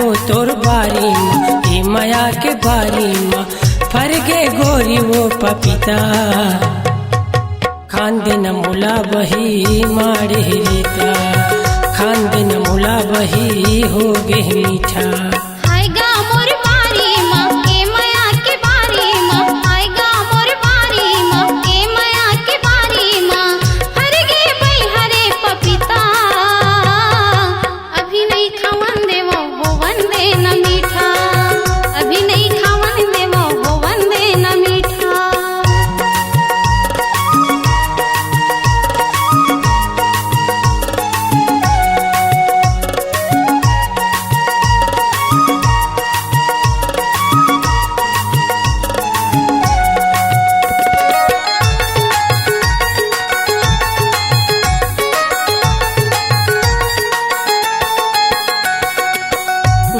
गो तोर बारी माँ ए माया के बारी माँ फर गे गोरी वो पपीता खान दिन मुला बही मारे रीता खान दिन मुला बही हो गे मीठा।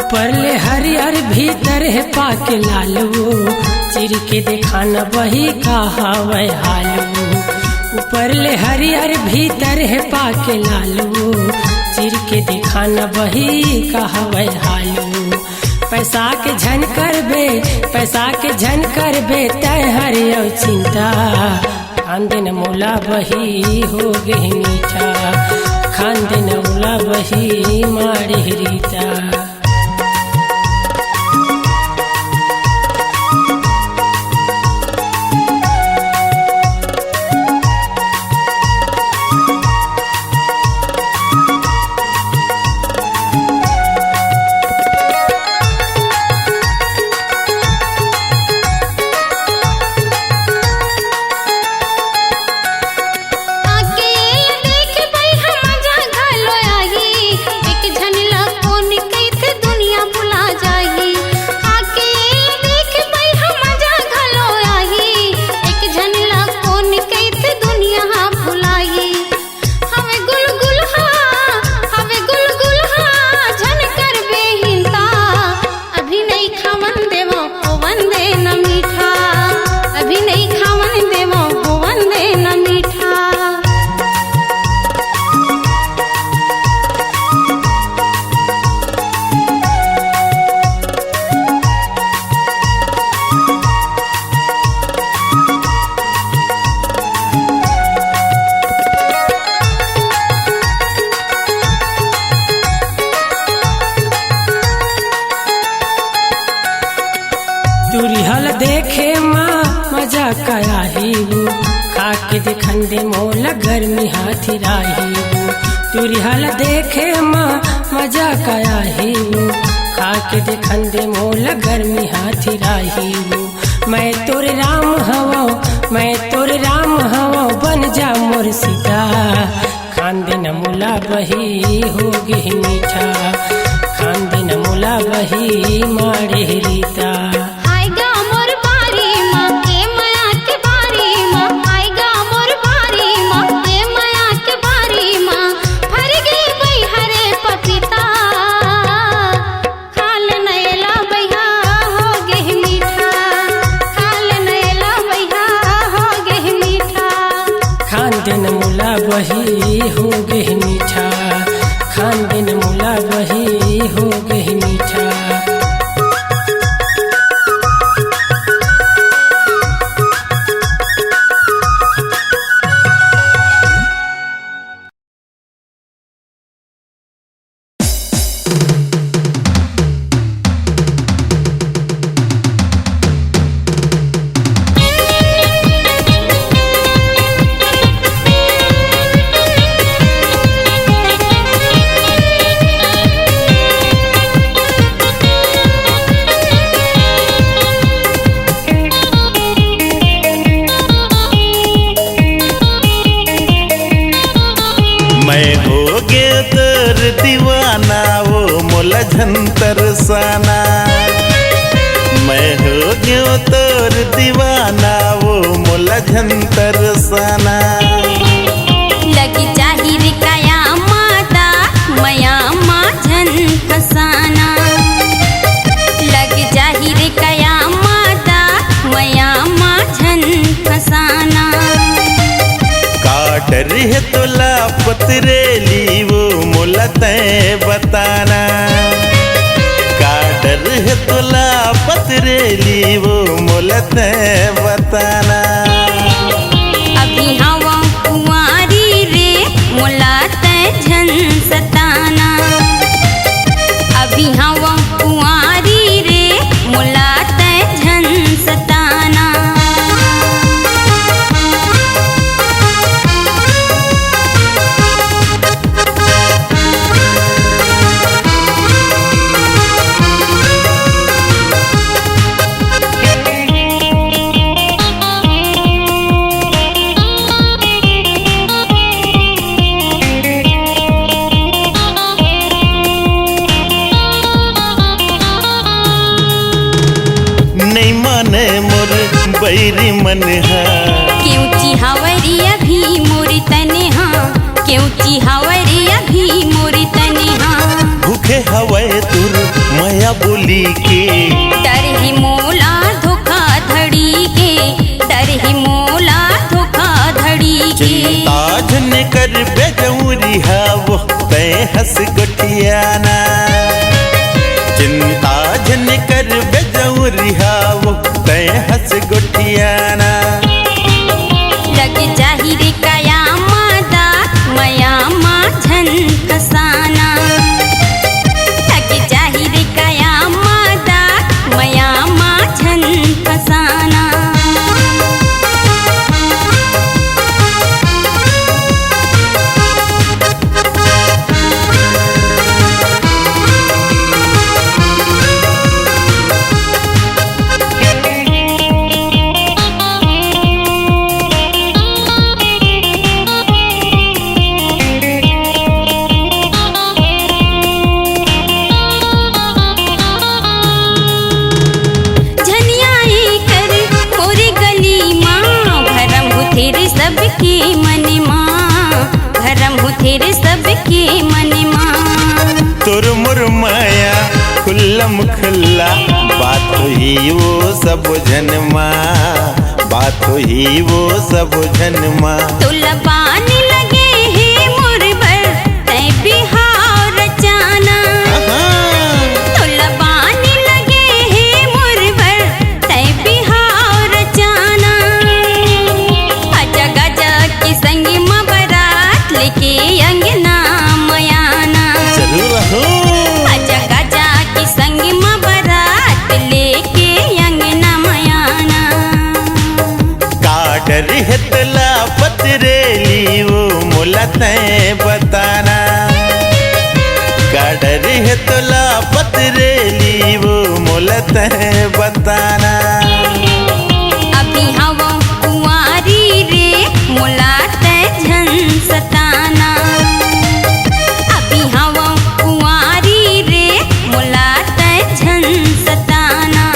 ऊपर ले हरियर भीतर है पाके लालू चिर के देखाना वही कहा वह हालू। ऊपर ले हरियर भीतर है पाके लालू चिर के देखाना वही कहा वह हालू। पैसा के झन करबे पैसा के झन करबे तय हरियो चिंता खान दिन मोला वही हो गे मीठा खान दिन मोला वही मारे रीता। तुरिहल देखे माँ मजा कया ही खा के देखन दे मोला गर्मी हाथी राही। तुरिहल देखे माँ मजा कया ही खा के देखन दे मोला गर्मी हाथी राही। मैं तोर राम हवो मैं तोर राम हवो बन जा मोर सीता खान दिन मुला बही हो गे मीठा खान दिन मुला बही मारे रीता। दिन मुला बही हो गे मीठा खान दिन मुला बही हो गे मीठा। मैं हो गया तोर दीवाना वो मोला झंतर साना। मैं हो गया तोर दीवाना वो मोला झंतर साना। लगी जाहिर काया माता मया मा झन फसाना। लगी जाहिर काया माता मया मा झन फसाना। काटर है तोला पतरेली वो मोला तय बताना। पतरेली वो मोलत बताना। अभी हवा कुंवारी रे मुलात झन सताना। अभी हवा कुंवारी रे मुलात झन सताना। नहीं माने मोर बैरी मन है, क्यों चिहावरी अभी मोर तने हाँ, क्यों चिहावरी अभी मोर तने हाँ। भूखे हवे तुर माया बोली के, डर ही मोला धोखा धड़ी के, डर ही मोला धोखा धड़ी के। चिंता झन कर बेजौरी है वो तय हंस गोटियाना। चिंता झन कर बेजौरी है वो तय हंस गोटियाना। लग जाही रे काया मादा मया माँ झन फसाना। लग जाही रे काया मादा मया माँ झन फसाना। सबके मन माँ भरम हो तेरे सबके मन माँ। तोर मोर माया खुल्लम खुल्ला बात ही वो सब जनमा, बात ही वो सब जनमा। तो लबाने लगे है मोर भर तय बिहार रचाना। तो लबाने लगे है मोर भर तय बिहार रचाना। आजा गाजा के संग माँ बारात लेके अंगना मयाना। जरूर हूँ आजा गाजा के संग माँ बारात लेके अंगना मयाना। काडर हितला पतरेली वो मोला तय बताना। काडर हितला पतरेली वो मोला तय बताना। अभी हवा कुंवारी रे मुलात झन सताना। अभी हवा कुंवारी रे मुलात झन सताना।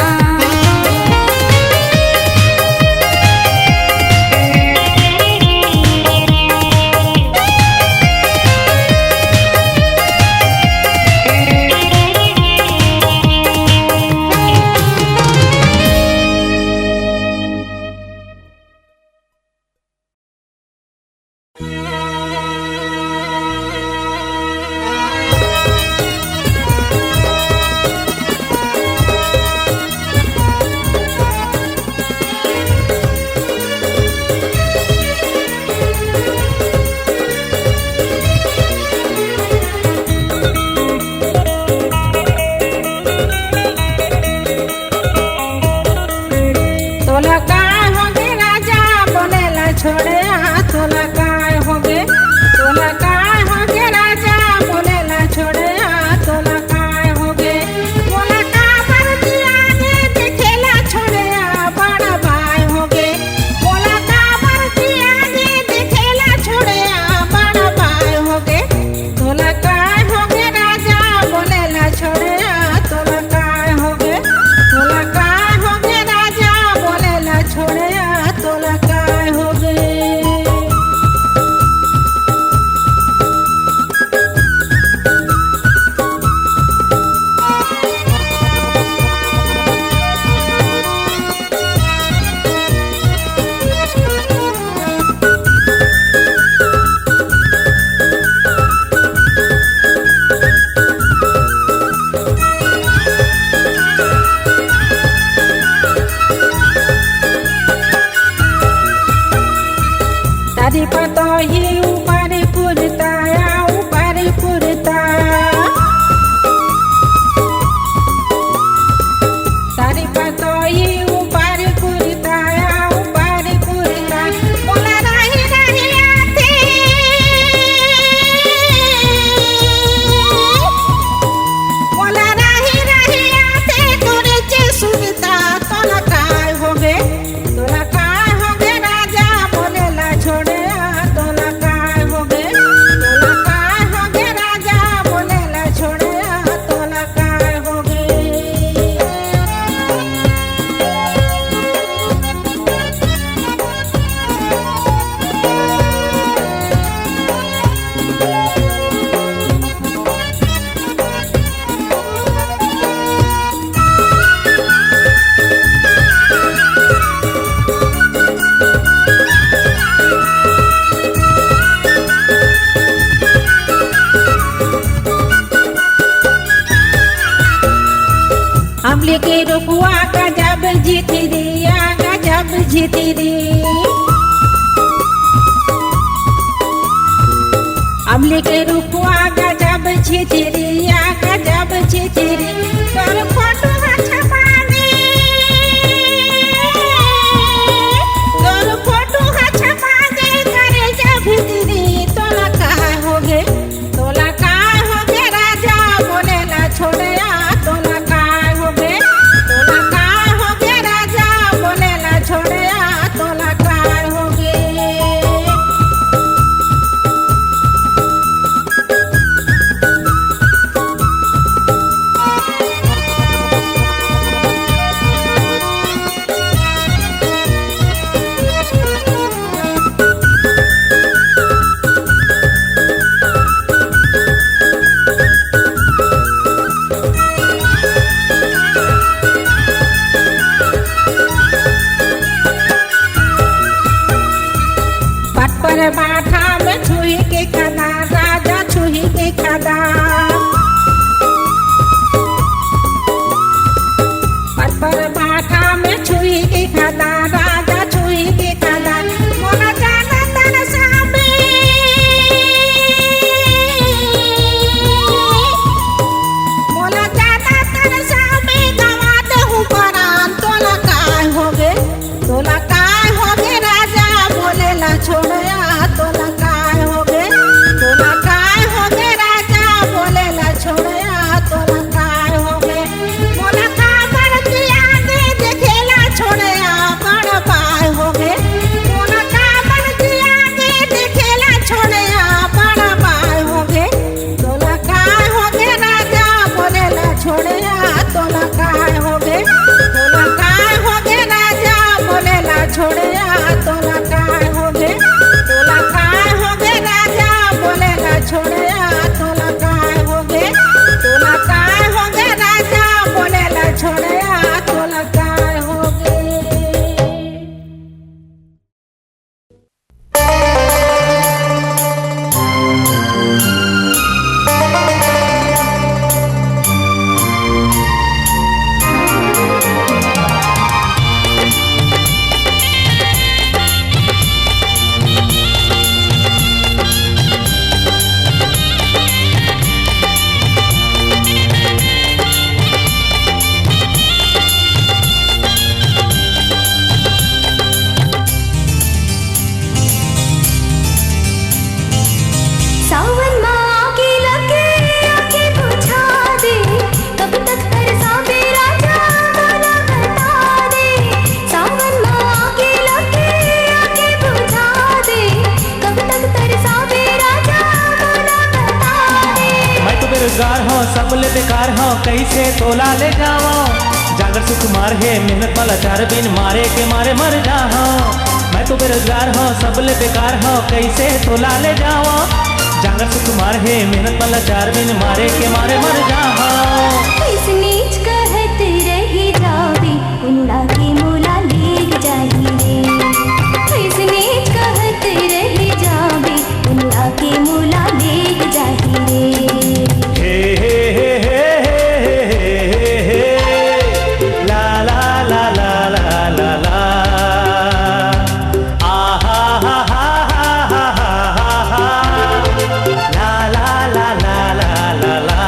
अमले के रुपुआ गजब जितिरिया गजब जितिरी अमले के रुपुआ गजब जितिरिया गजब जितिरी तोर फोटो छपा दे तोर फोटो छपा दे करे जब भीतरी तोला का हो गे तोला का हो गे राजा बोलेला छोड़या तोला का हो गे तोला का हो गे राजा बोलेला छोड़या तोला का हो गे पर बाठा में छुही के खाना राजा छुही के खाना पर बाठा में छुही के खाना राजा छुही के खाना मोला जाना तन सामे मोला जाना तन सामे गवा दे हूँ परान तोला काय हो गे तोला काय हो गे राजा बोलेला छोड़या तोला काय हो गे तोला काय हो गे राजा बोलेला छोड़या तोला काय हो गे मोला का बरतिया दे देखेला छोड़या बड़ पाय हो गे मोला का बरतिया दे देखेला छोड़या बड़ पाय हो गे तोला काय हो गे राजा बोलेला छोड़या तोला काय हो गे तोला काय हो गे राजा बोलेला छोड़या तोला काय हो गे तोला काय हो गे राजा बोलेला छोड़या तोला काय हो गे तोला काय हो गे राजा बोलेला छोड़या तोला काय हो गे सावन माँ आके लगे आके बुझा दे कब तक तरसावे राजा मोला बता दे सावन माँ आके लगे आके बुझा दे कब तक तरसावे राजा मोला बता दे मैं तो बेरोजगार हूँ सब ले बेकार हूँ कैसे तोला ले जाओ जागर सुकुमार है मेहनत वाला 4 दिन मारे के मारे मर जाओ मैं तो बेरोजगार हूँ सब ले बेकार हूँ कैसे तोला ले जाओ जागर सुकुमार है मेहनत वाला 4 दिन मारे के मारे मर जाओ इस नीच कहत रही जावे उड़ा के मोला लेग जाही रे इस नीच कहत रही जावे उड़ा के मोला लेग जाही रे हे हे हे हे हे हे हे ला ला ला ला ला ला ला आहा हा हा हा हा हा ला ला ला ला ला ला ला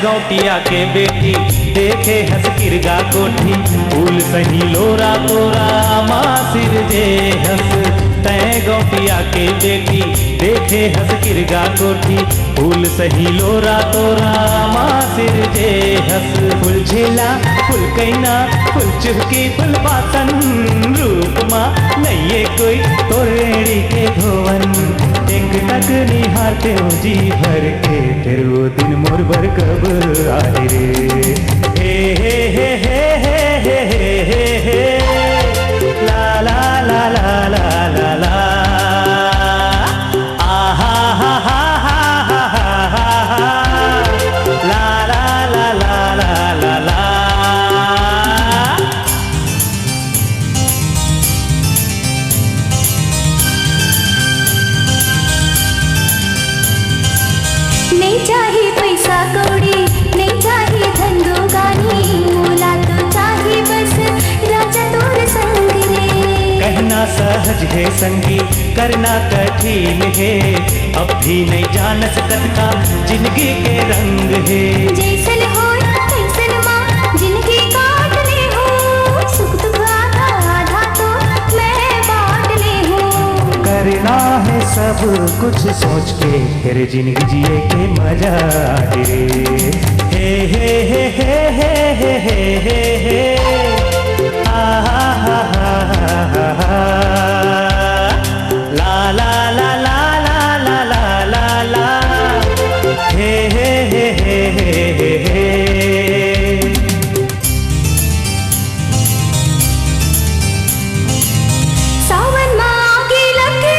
गौटिया के बेटी देखे हंस किरगा कोठी फूल सही लोरा तोरा माँ सिर जे हंस तय गौटिया के बेटी देखे हंस किरगा कोठी फूल सही लोरा तोरा माँ सिर जे हंस फूल झेला फूल कैना फूल चुहकी फूल बासन रूप माँ नहीं कोई तोरेड़ी के धोवन एक तक निहारते हो जी भर के फिर वो दिन मोर भर कब आए रे हे हे हे हे हे हे हे हे ला ला ला ला ला ला ला आहा हा हा हा हा हा ला ला ला ला ला ला ला नहीं चाहिए पैसा कौड़ी नहीं चाहिए धंधो गानी मोला तो चाहिए बस राजा तोर संग रे कहना सहज है संगी करना कठिन है अब भी नहीं जान सकत का जिंदगी के रंग है जैसन हो तैसन माँ जिंदगी काट ले हो सुख दुख आधा आधा तो मैं बांट ले हूँ करना है सब कुछ सोच के फिर जिंदगी जिए के मजा आए रे हे हे हे हे हे हे हे हे आहा हा हा हा हा ला ला ला ला ला ला ला ला ला हे हे हे हे हे हे सावन माँ आगे लगे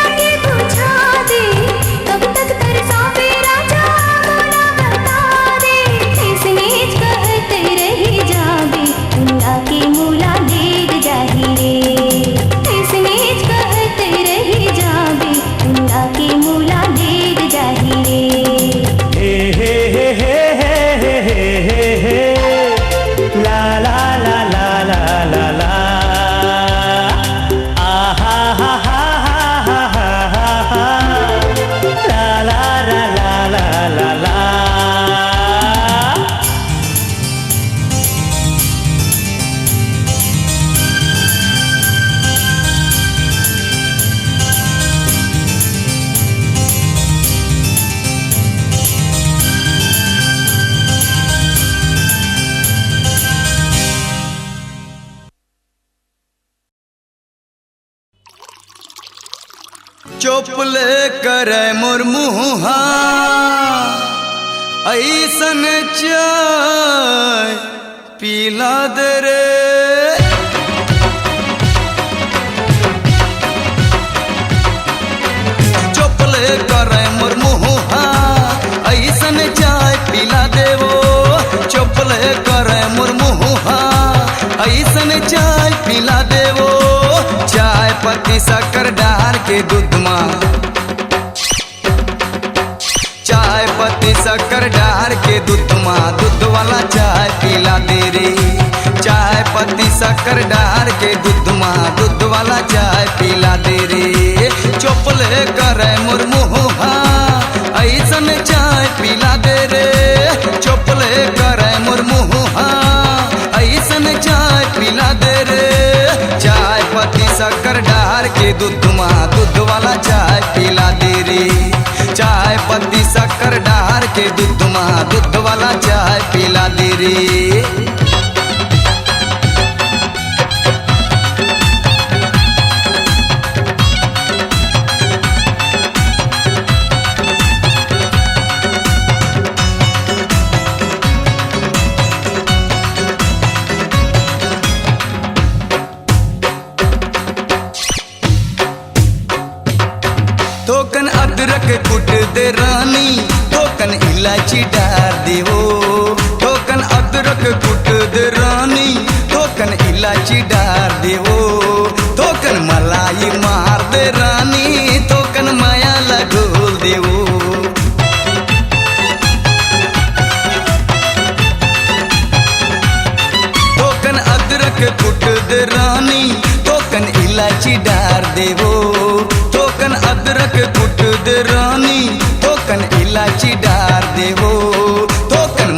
आगे बुझा दे कब तक तरसावे राजा मोला बता दे इसने कहते रही जाबे उन्ना के मूला देख जाही रे इसने कहते रही जाबे उन्ना के मूला देख जाही रे हे हे हे हे हे हे हे हे ला ला ला ला ला ला ला आहा हा हा हा हा हा हा ला ला ला ला ला ला ला चोपले करे मोर मुहा ऐसन चाय पीला दे रे चोपले करे मोर मुहा ऐसन चाय पीला देवो चोपले करे मोर मुहा ऐसन चाय पीला देवो चाय पत्ती शक्कर डाल के दूध माँ चाय पत्ती शक्कर डाल के दूध माँ दूध वाला चाय पीला दे रे चाय पत्ती शक्कर डाल के दूध माँ दूध वाला चाय पीला दे रे चोपले करे मोर मुहा ऐसन चाय पीला दे रे चोपले करे मोर मुहा ऐसन चाय पीला दे रे चाय पत्ती शक्कर डाल के दूध माँ दूध वाला चाय पीला दे रे चाय पत्ती शक्कर डाल के दूध माँ दूध वाला चाय पीला दे रे थोकन अदरक कुट दे रानी थोकन इलायची डाल देवो थोकन अदरक कुट दे रानी थोकन इलायची डाल देवो थोकन मलाई मार दे रानी थोकन माया लगोल देवो थोकन अदरक कुट दे रानी थोकन इलायची डाल देवो थोकन अदरक कुट दे रानी थोकन इलायची डाल देवो थोकन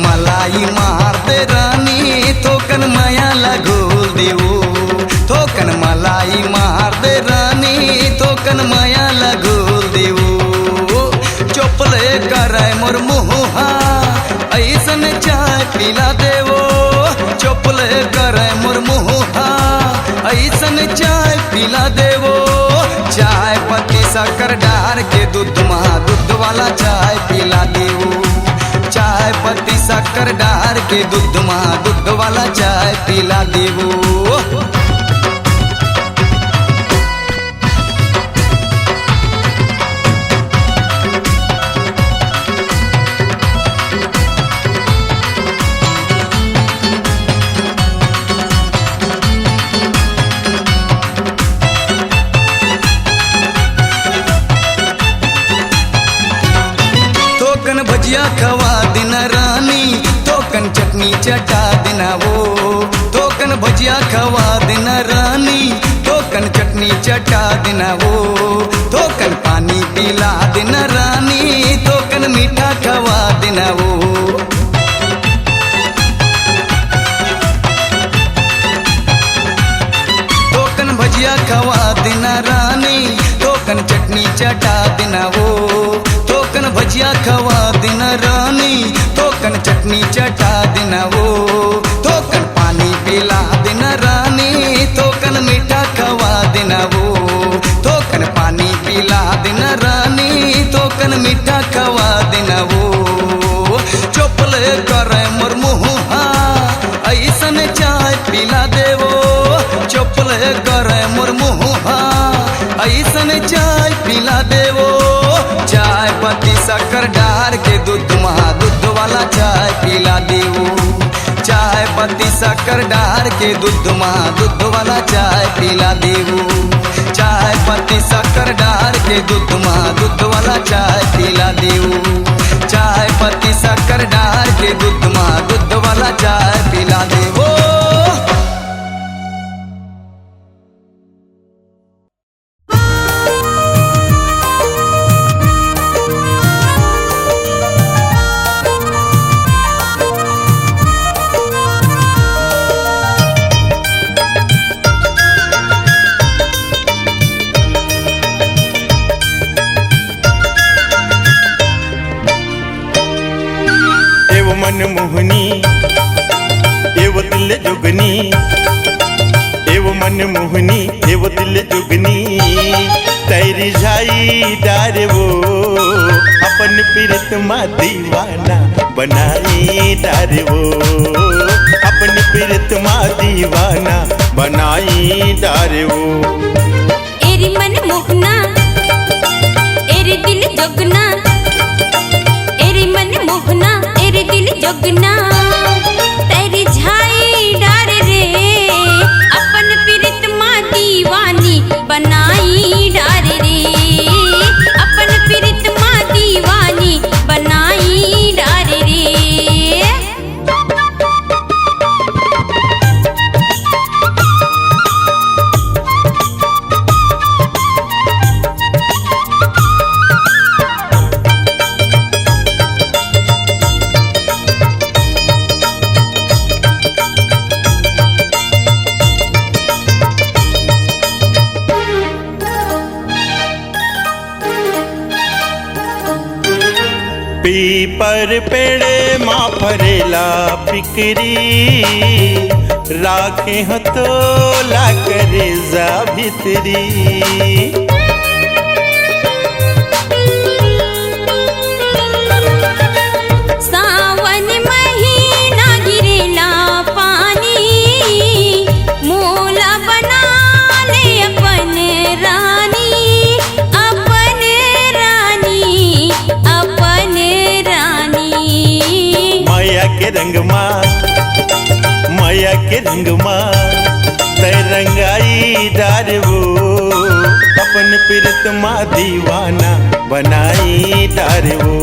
तोकन माया लगोल देवो चोपले कराय मोर मुहा ऐसन चाय पिला देवो चोपले कराय मोर मुहा ऐसन चाय पिला देवो चाय पत्ती शक्कर डार के दूध वाला चाय पिला देवो चाय पत्ती शक्कर डार के दूध वाला चाय पिला देवो भजिया खवा दिन रानी तोकन चटनी चटा देना वो तोकन भजिया खवा दिन रानी तोकन चटनी चटा देना वो तोकन पानी पिला दिन रानी तोकन मीठा खवा देना वो तोकन भजिया खवा दिन रानी तोकन चटनी चटा देना वो तोकन भजिया खवा दिन रानी तोकन चटनी चटा देना वो तोकन पानी पिला दिन रानी तोकन मीठा खवा देना वो तोकन पानी पिला दिन रानी तोकन मीठा खवा देना वो चोपल करे मोर मुहा ऐसन चाय पिला देवो चोपल करे मोर मुहा ऐसन चाय पिला देवो चाय पत्ती शक्कर डार के दूध वाला चाय पिला देवो चाय पत्ती शक्कर डार के दूध वाला चाय पिला देवो चाय पत्ती शक्कर डार के दूध वाला चाय पिला देवो चाय पत्ती शक्कर डार के दूध वाला चाय पिला देवो मन मोहनी एव दिल जुगनी एव मन मोहनी एव दिल जुगनी तेरी झाई डार वो अपन पीरत मा दीवाना बनाई डार वो अपन पीरत मा दीवाना बनाई डार वो एरी मन मोहना एरी दिल जुगना एरी मन मोहना एरी दिल जुगना तेरी झाई डार रे अपन पीरत माँ दीवानी बनाई डार रे अपन पीरत माँ दीवानी बनाई डार रे पीपर पेड़े माँ फरेला पिकरी राखे हतो ला करे जा भितरी सावन महीना गिरेला पानी मोला बना ले अपन रानी अपन रानी अपन रानी माया के रंग माँ रंगाई डार वो अपन पीरत माँ दीवाना बनाई डार वो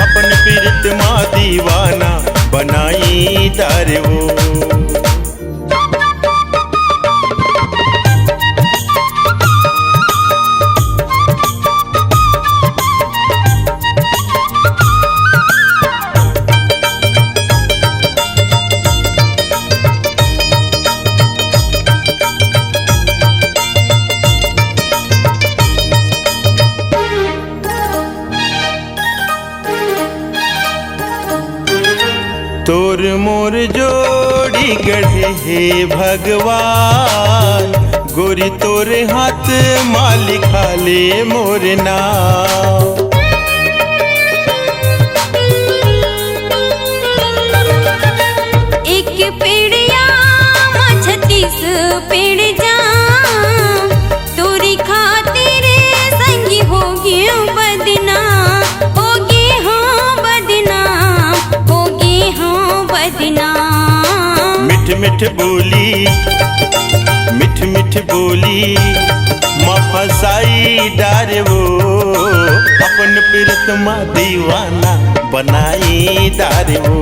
अपन पीरत माँ दीवाना बनाई डार वो तोर मोर जोड़ी गढ़े हे भगवान, गोरी तोरे हाथ मालिक खाले मोर नाम। एक पेड़िया 36 पेड़ जा, तोरी खातिर संगी हो गयो बदनाम, हो गे हो बदनाम, हो गे हो बदनाम। मिठ मिठ बोली, मिठ मिठ बोली माँ फसाई डारे वो, अपन प्रीतमा दीवाना बनाई डारे वो,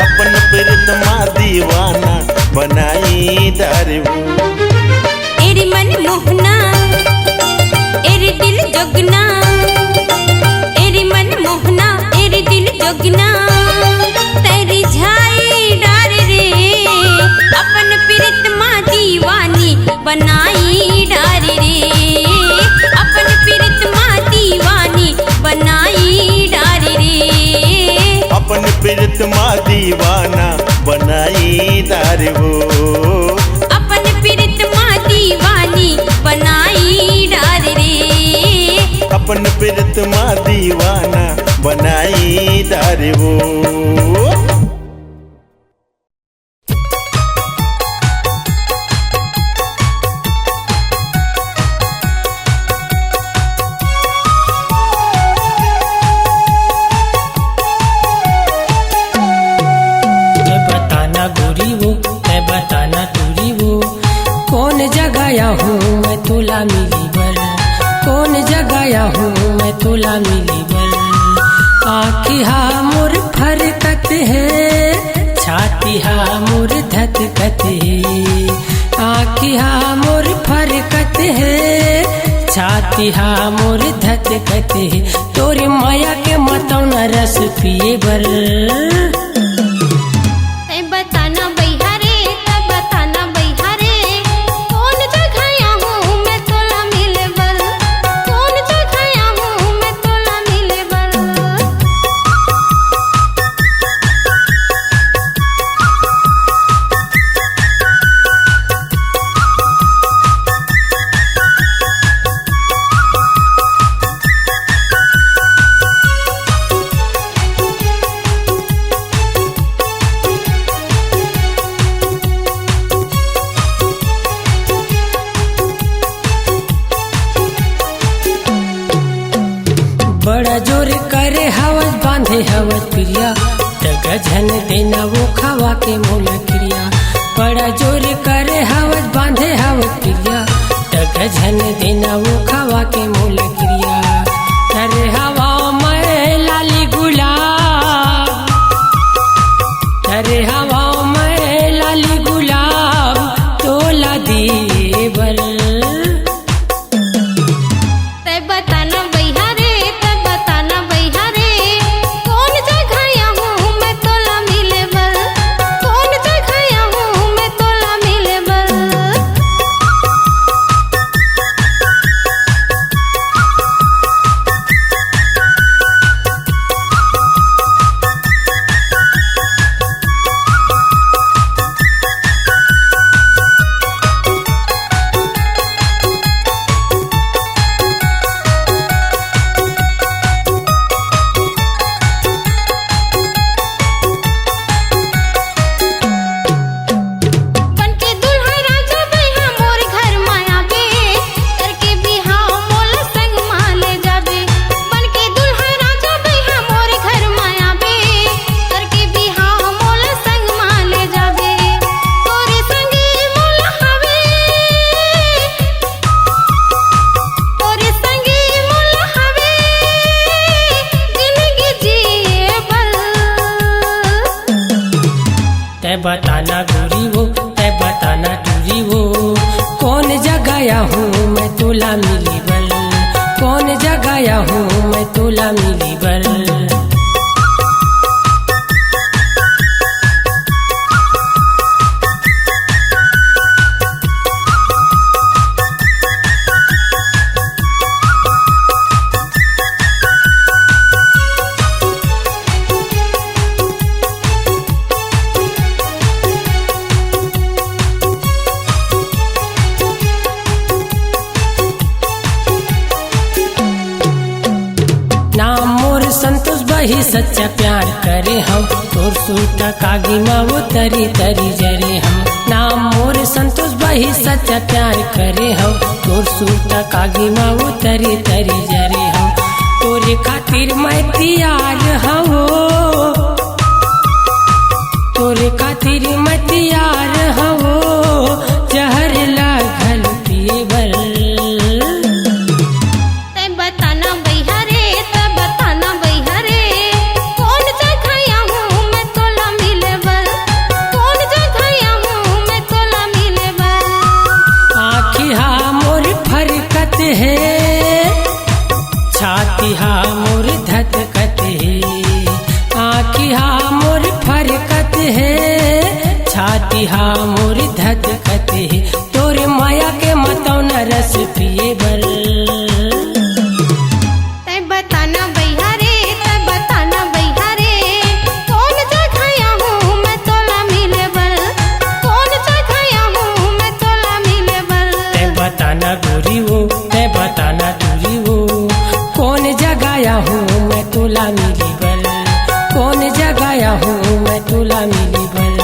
अपन प्रीतमा दीवाना बनाई डारे वो। एरी मन मोहना, एरी दिल जोगना, एरी मन मोहना, एरी दिल जोगना, तेरी झाई डार रे, अपन प्रीतमा दीवानी बनाई डार रे, अपन प्रीतमा दीवानी बनाई डार रे, अपन प्रीतमा दीवाना बनाई डारे वो, अपन प्रीतमा दीवानी बनाई डार रे, अपन प्रीतमा दीवाना बनाई डारे वो। हूँ मैं तुला मिली बर, कौन जगाया हूँ मैं तुला मिली बर। आँखी हा मोर फरकत है, छाती हा मोर धधकत है, आँखी हा मोर फरकत है, छाती हा मोर धधकत है, तोरी माया के मतौ न रस पिए बर। बड़ा जोर करे हवस बांधे हवस प्रिया, गजन देना वो खावा के मोल क्रिया। बड़ा जोर करे हवस बांधे हवस प्रिया, गजन देना वो खावा के मोल क्रिया। करे हवा में लाली गुलाब, करे हवा में लाली गुलाब, तोला दिए बल। बताना गोरी वो, तै बताना टूरी वो, कौन जगाया हूँ मैं तुला मिली बल, कौन जगाया हूँ मैं तुला मिली बल। वही सच्चा प्यार करे हम तोर सूट कागी माँ वो तरी तरी जरे हम नाम मोर संतोष वही सच्चा प्यार करे हम तोर सूट कागी माँ वो तरी तरी जरे हम तोरे खातिर मैं तैयार हूँ तोरे खातिर मैं तैयार हूँ जहर लागल पिए बर बताना भैया रे तब बताना भैया रे कौन जगह हूँ मैं तोला मिले बर कौन जगह हूँ मैं तोला मिले बर आँखी हा मोर फरकत है छाती हा मोर धधकत है आँखी हा मोर फरकत है छाती हा मोर धधकत है तोर माया के मतौ न रस पिए बर बताना भैया रे तब बताना भैया रे कौन जगह हूँ मैं तोला मिले बर कौन जगह हूँ मैं तोला मिले बर ते बताना गोरी वो ते बताना दूरी वो कौन जगह हूँ मैं तोला मिली बर कौन जगह हूँ मैं तोला मिली बर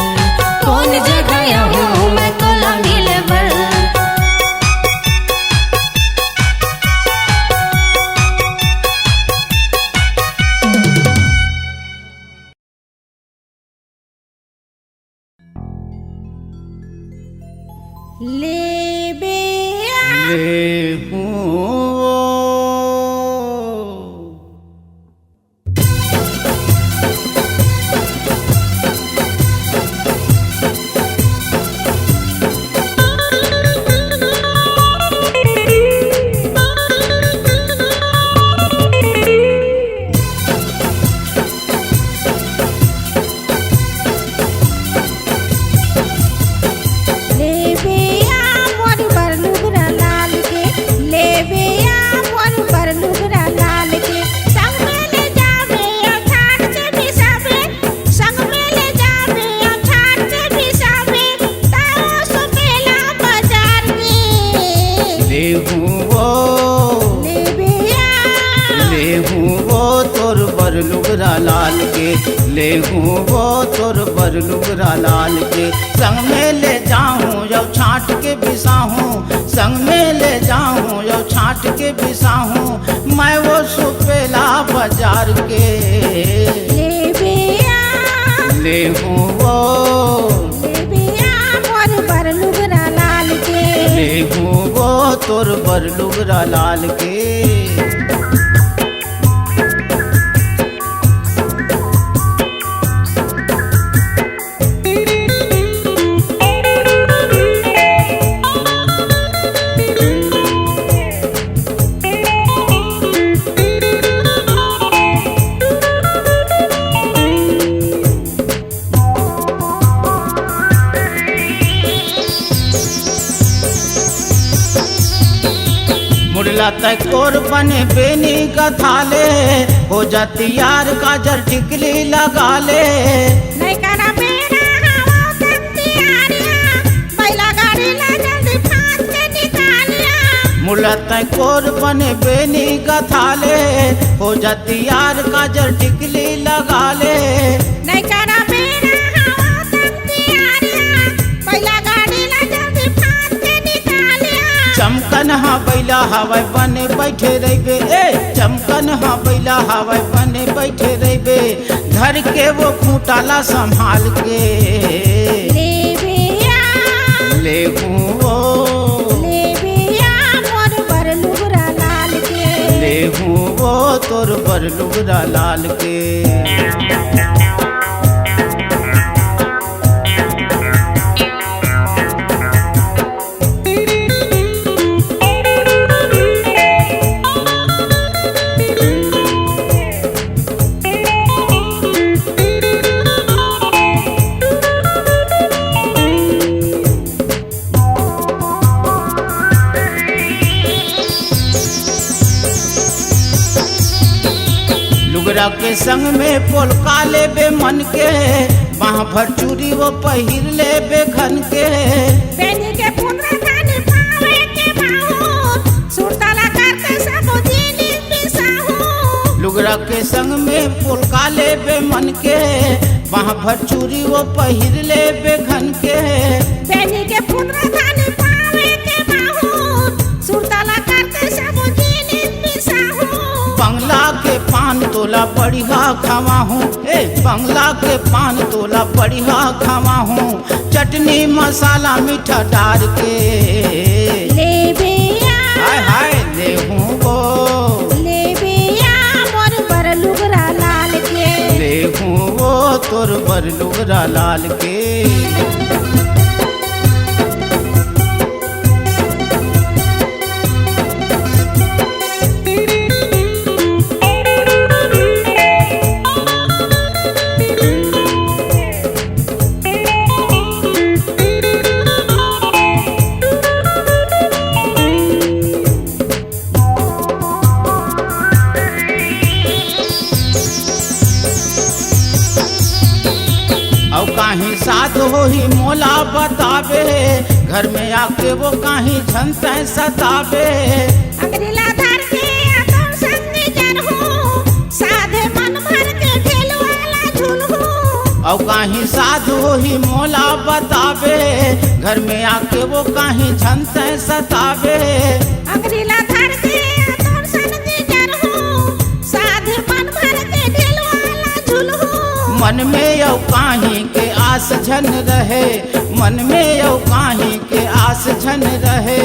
कौन जगह हूँ मैं तोला मिली बर ले बेया ले हूँ ले बेया मोर बरलुगरा लाल के ले बेया मोर बरलुगरा लाल के संग में ले जावे अठार से बिसावे संग में ले जावे अठार से बिसावे ताओ सुपेला बाजार के ले हूँ वो ले बेया ले हूँ वो तोर बरलुगरा लाल के ले हूँ वो तोर बरलुगरा लाल के संग में ले जाऊँ जब छाट के बिसाहूँ संग में ले जाऊँ जब छाट के बिसाहूँ मैं वो सुपेला बाजार के ले बेया ले हूँ वो ले बेया मोर बरलुगरा लाल के ले हूँ वो तोर बरलुगरा लाल के मुरला तक और बने बेनी का थाले हो जाती यार काजर टिकली लगा ले नहीं करा मेरा हवा तंती आरिया बैला गाड़ी ला जल्दी फांस के निकालिया मुरला तक और बने बेनी का थाले हो जाती यार काजर टिकली लगा ले नहीं करा मेरा हवा तंती आरिया बैला गाड़ी ला जल्दी फांस के निकालिया चमकन हाँ बैला हवाई बने बैठे रहे ए चमकन हाँ बैला हवाई बने बैठे रहे घर के वो खूंटाला संभाल के ले बेया ले हूँ वो ले बेया मोर बरलुगरा लाल के ले हूँ वो तोर बरलुगरा लाल के लुगरा के संग में पोलका लेबे मन के बाह भर चूड़ी वो पहिर लेबे घन के बेनी के पुत्र खानी पावे के बाहू सुरताला करके सब जीनी पिसाहू लुगरा के संग में पोलका मन के वहाँ भर चूरी वो पहिर ले बेघन के बेनी के फुटरा धानी पावे के बाहू सुरताला करते सब जीनी पिसाहू बंगला के पान तोला बढ़िया खावा हूँ ए बंगला के पान तोला बढ़िया खावा हूँ चटनी मसाला मीठा डाल के ले बिया हाय हाय ले हूँ वो ले बिया मोर बर लुगरा लाल के ले हूँ वो तोर बर लुगरा लाल के काहीं साध हो ही मोला बतावे घर में आके वो काहीं झनते सतावे अंगरीला धर के तो संग जन हूँ साधे मन भर के ढेल वाला झूल हूँ और काहीं साध हो ही मोला बतावे घर में आके वो काहीं झनते सतावे अंगरीला धर के तो संग जन हूँ साधे मन भर के ढेल वाला झूल हूँ मन में यौ काहीं के आस झन रहे मन में यौ काहीं के आस झन रहे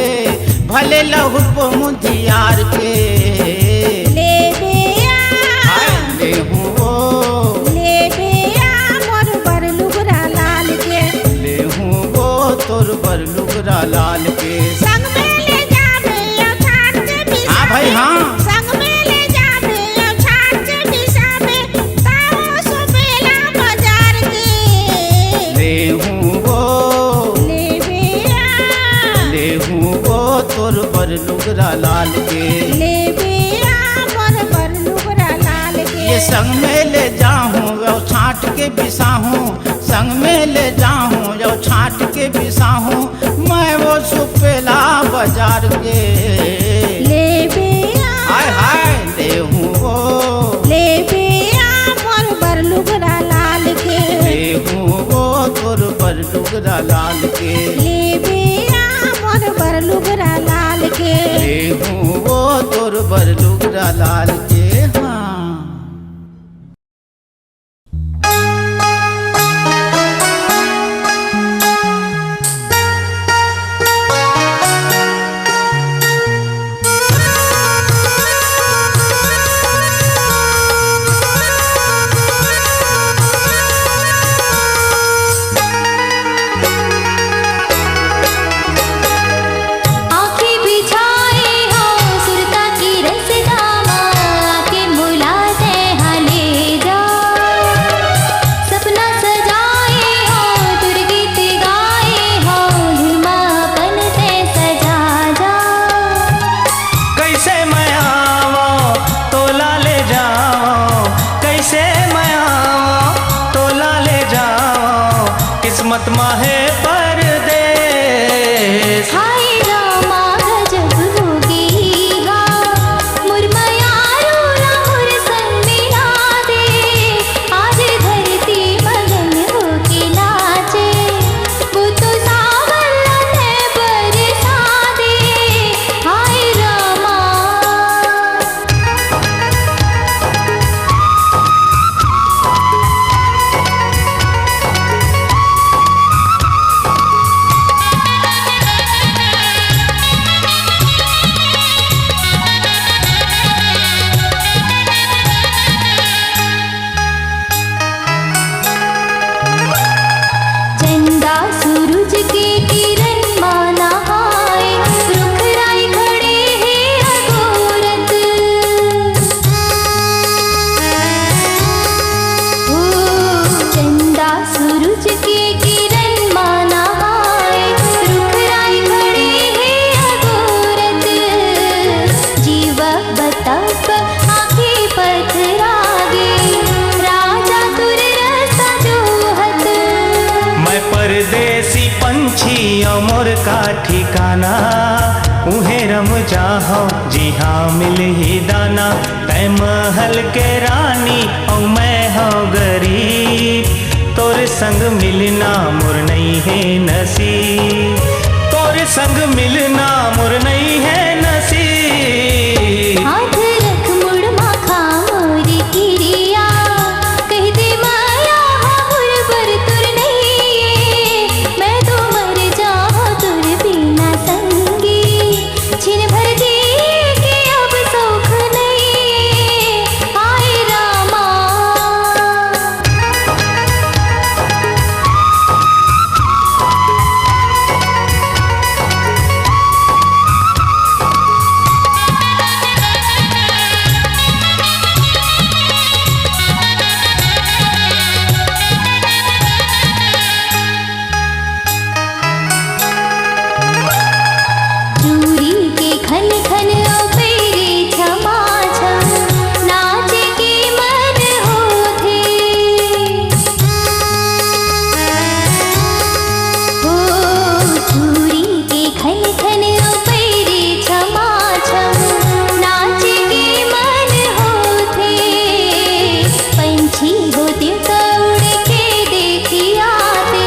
भले लहुप मुधियार के ले बिया हाय ले हूँ वो ले बिया मोर बर लुगरा लाल के ले हूँ वो तोर बर लुगरा लाल के संग में ले जाबे यो छाट के बिसा हाँ भाई हाँ संग में ले जाबे यो छाट के बिसा में ताओ सुबेला बाजार के ले हूँ वो ले बिया ले हूँ वो तोर बर लुगरा लाल के ले बिया मोर बर लुगरा लाल के ये संग में ले जाऊँ वो छाट के बिसाहूँ संग में ले जाऊँ जो छाट के बिसाहूँ मैं वो सुपेला बाजार के ले बिया हाय हाय ले हूँ वो ले बिया मोर बर लुगरा लाल के ले हूँ वो तोर बर लुगरा लाल के ले बिया मोर बर लुगरा लाल के ले हूँ वो तोर बर लुगरा लाल के हाँ आँखें बिछाए हो सुरता की रसदामा आके मुलाते हले जा सपना सजाए हो तुर गीत गाए हो धुमापन ते सजा जा कैसे मैं आवो तोला ले जाओ कैसे मैं आवो तोला ले जाओ किस्मत माहे परदेस हाय रामा गजब होगी गा मुरमयारो राहुर संग मिला दे आज धरती मगन होके नाचे वो तो सावन है बरसा दे हाय रामा चंदा सूरज के किरण माना आए रुख राय खड़े हैं अघोरत ओ चंदा सूरज के किरण माना आए रुख राय खड़े हैं अघोरत जीव बतप आंखें पथरागे राजा तुर रसा जोहत मैं परदेसी पंछी अमर का ठिकाना उहेर हम चाहो, जी हाँ मिल ही दाना। तै महल के रानी और मैं हो गरीब, तोरे संग मिलना मोर नहीं है नसीब, तोरे संग मिलना मोर नहीं है नसीब। हाथ रख मुड़ माखा मोरी किरिया, कह दे माया हुर बर तुर नहीं, मैं तो मर जाऊं तुर बिना संगी, छिन भर जी के अब सुख नहीं, आए रामा। चूरी के खन खन ओ पैरी छमा छम, नाच के मन होथे, हो चूरी के खन खन ओ पैरी छमा छम, नाच के मन होथे, पंछी होते तो उड़ के देखिया ते,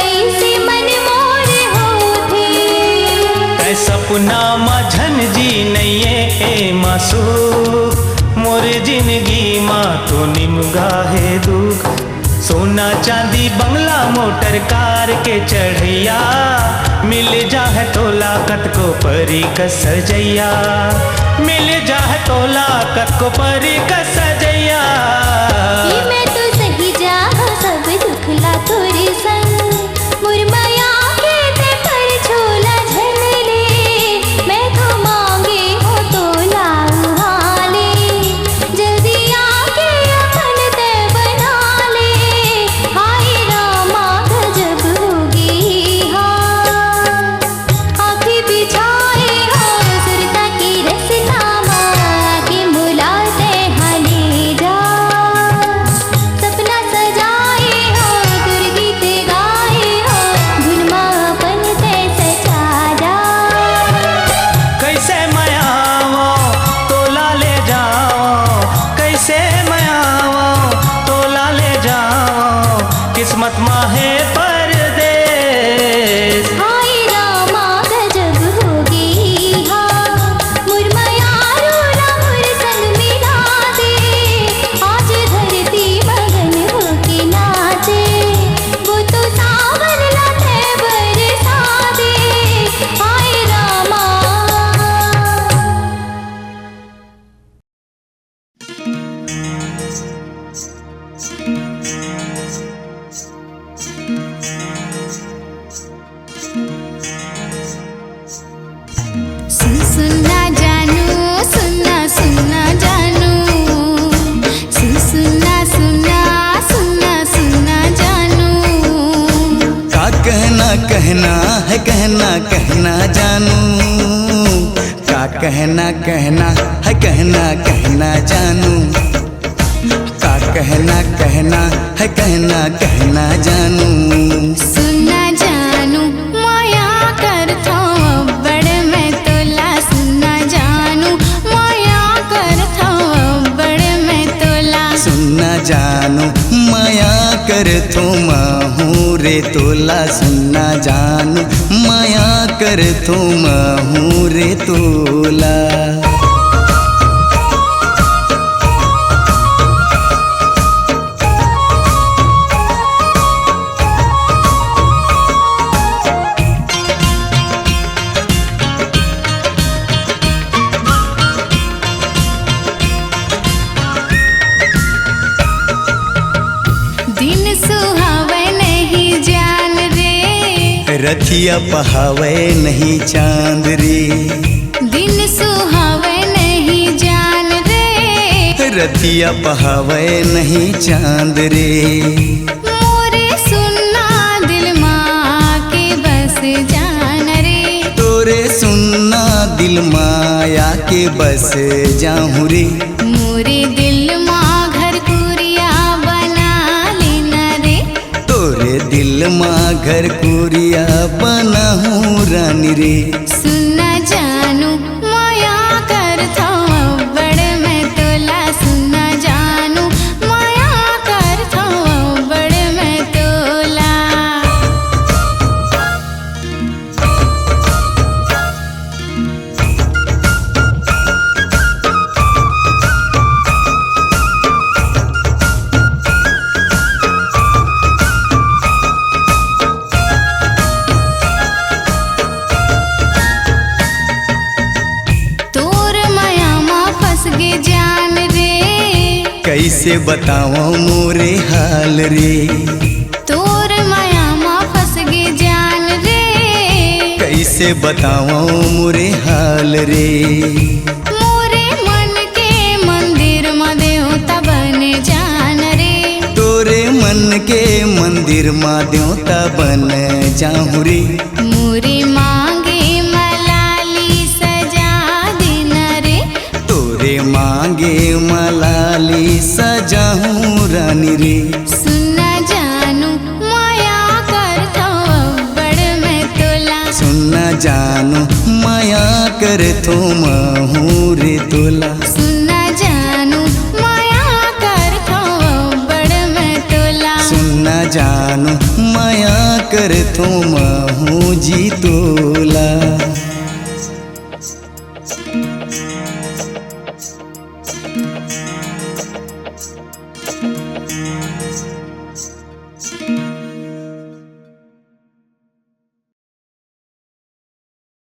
ऐसे मन मोर होथे। ऐ सपना माझन जी नहीं ए मासू, मोर जिंदगी माँ तो निमगा है दुख। सोना चांदी बंगला मोटर कार के चढ़ैया, मिल जा है तोला कत को परी का सजैया, मिल जा है तोला कत को परी का सजैया। ये मैं तो सही जा सब दुखला तोरे संग, मुरमया के ते पर छोला झलले, मैं तो मांगे हो तोला हाले, जल्दी आके अपन ते बना ले, हाय रामा गजब होगी हाँ। आँखें बिछाए हो सुरता की रसना माँ के मुलाते हाले जा, सपना सजाए हो तुर गीत गाए हो, धुन मापन ते सजा जा। कैसे मैं आवो तोला ले जाओ, कैसे मैं आवो तोला ले जाओ, किस्मत माँ है परदेस। हाय रामा गजब होगी हाँ, मुरमया रोला मुर संग मिला दे, आज धरती मगन होके नाचे, वो तो सावन लाते बरसा दे, हाय रामा। सुनना जानू सुनना सुनना जानू, सुनना सुनना सुनना सुनना जानू। का कहना कहना है कहना कहना जानू, का कहना कहना है कहना कहना जानू, का कहना कहना है कहना कहना जानू। सुनना जानू माया करथो बड़ मैं तोला, सुनना जानू माया करथो बड़ मैं तोला। सुनना जानू माया कर तुम हूँ रे तोला, सुनना जानू माया कर तुम हूँ रे तोला। दिन सुहावे नहीं जान रे, रथिया पहावे नहीं चांद रे, दिन सुहावे नहीं जान रे, रथिया पहावे नहीं चांद रे। मोरे सुनना दिल माँ के बस जान रे, तोरे सुनना दिल माया के बस जाऊँ रे। मोरे दिल माँ घर कुरिया बना लेना रे, तोरे दिल माँ घर कुरिया बनाहूँ रानी रे। सुनना जानू कैसे बताओ मोरे हाल रे, तोर माया मा फंस गे जान रे, कैसे बताओ मोरे हाल रे। मोरे मन के मंदिर मा देवता बने जान रे, तोरे मन के मंदिर माँ देवता बन जाऊँ रे। मोरी मांगे मलाली सजा दिन रे, तोरे मांगे मलाली सजाऊँ रानी रे। सुनना जानू माया करथो बड़ मैं तोला, सुनना जानू माया कर तो महू रे तोला। सुनना जानू माया करथो बड़ मैं तोला, सुनना जानू माया कर तो महू जी तोला।